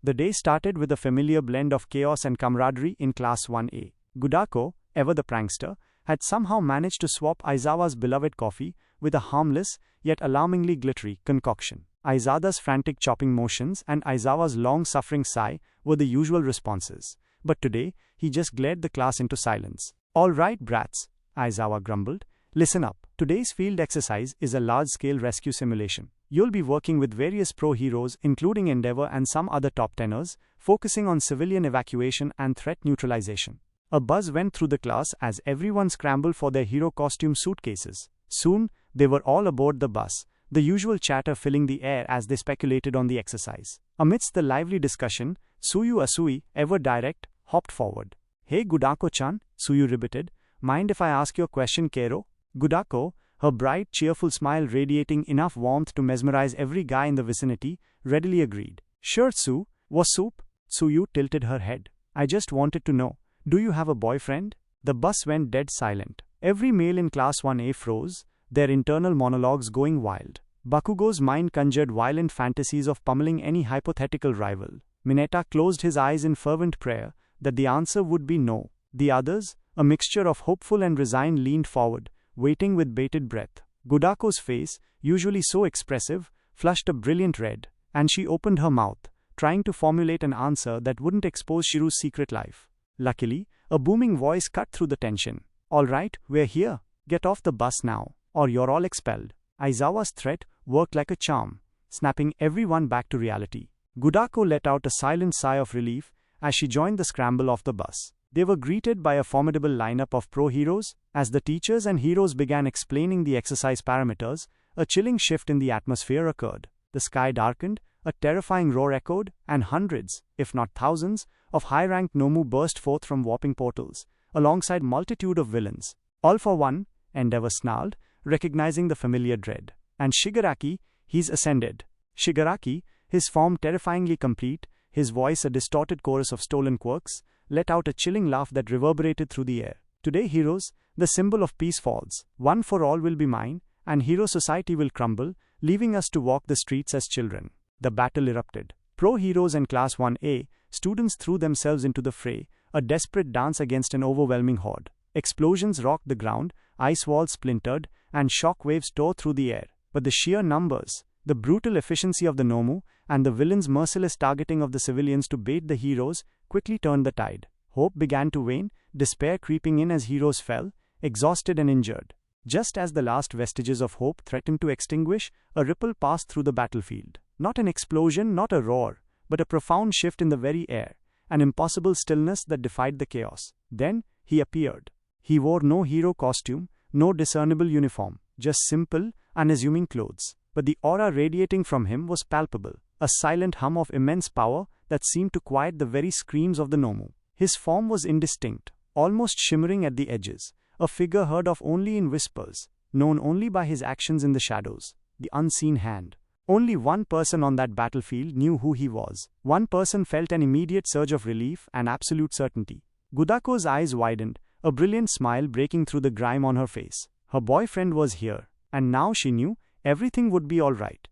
The day started with a familiar blend of chaos and camaraderie in Class 1A. Gudako, ever the prankster, had somehow managed to swap Aizawa's beloved coffee with a harmless, yet alarmingly glittery, concoction. Aizada's frantic chopping motions and Aizawa's long-suffering sigh were the usual responses. But today, he just glared the class into silence. "All right, brats," Aizawa grumbled. "Listen up. Today's field exercise is a large-scale rescue simulation. You'll be working with various pro-heroes including Endeavor and some other top tenors, focusing on civilian evacuation and threat neutralization." A buzz went through the class as everyone scrambled for their hero costume suitcases. Soon, they were all aboard the bus, the usual chatter filling the air as they speculated on the exercise. Amidst the lively discussion, Tsuyu Asui, ever direct, hopped forward. "Hey Gudako-chan," Tsuyu rebutted. "Mind if I ask your question, Kero?" Gudako, her bright, cheerful smile radiating enough warmth to mesmerize every guy in the vicinity, readily agreed. "Sure, Tsu. Was soup?" Tsuyu tilted her head. "I just wanted to know, do you have a boyfriend?" The bus went dead silent. Every male in Class 1A froze, their internal monologues going wild. Bakugo's mind conjured violent fantasies of pummeling any hypothetical rival. Mineta closed his eyes in fervent prayer that the answer would be no. The others, a mixture of hopeful and resigned, leaned forward, waiting with bated breath. Gudako's face, usually so expressive, flushed a brilliant red, and she opened her mouth, trying to formulate an answer that wouldn't expose Shirou's secret life. Luckily, a booming voice cut through the tension. "All right, we're here. Get off the bus now, or you're all expelled." Aizawa's threat worked like a charm, snapping everyone back to reality. Gudako let out a silent sigh of relief as she joined the scramble off the bus. They were greeted by a formidable lineup of pro-heroes. As the teachers and heroes began explaining the exercise parameters, a chilling shift in the atmosphere occurred. The sky darkened, a terrifying roar echoed, and hundreds, if not thousands, of high-ranked Nomu burst forth from warping portals, alongside multitude of villains. "All for one," Endeavor snarled, recognizing the familiar dread. "And Shigaraki, he's ascended." Shigaraki, his form terrifyingly complete, his voice a distorted chorus of stolen quirks, let out a chilling laugh that reverberated through the air. "Today, heroes, the symbol of peace falls. One for all will be mine, and hero society will crumble, leaving us to walk the streets as children." The battle erupted. Pro-heroes and Class 1A students threw themselves into the fray, a desperate dance against an overwhelming horde. Explosions rocked the ground, ice walls splintered, and shock waves tore through the air. But the sheer numbers, the brutal efficiency of the Nomu, and the villains' merciless targeting of the civilians to bait the heroes quickly turned the tide. Hope began to wane, despair creeping in as heroes fell, exhausted and injured. Just as the last vestiges of hope threatened to extinguish, a ripple passed through the battlefield. Not an explosion, not a roar, but a profound shift in the very air, an impossible stillness that defied the chaos. Then, he appeared. He wore no hero costume, no discernible uniform, just simple, unassuming clothes. But the aura radiating from him was palpable, a silent hum of immense power that seemed to quiet the very screams of the Nomu. His form was indistinct, almost shimmering at the edges, a figure heard of only in whispers, known only by his actions in the shadows, the unseen hand. Only one person on that battlefield knew who he was. One person felt an immediate surge of relief and absolute certainty. Gudako's eyes widened, a brilliant smile breaking through the grime on her face. Her boyfriend was here, and now she knew everything would be all right.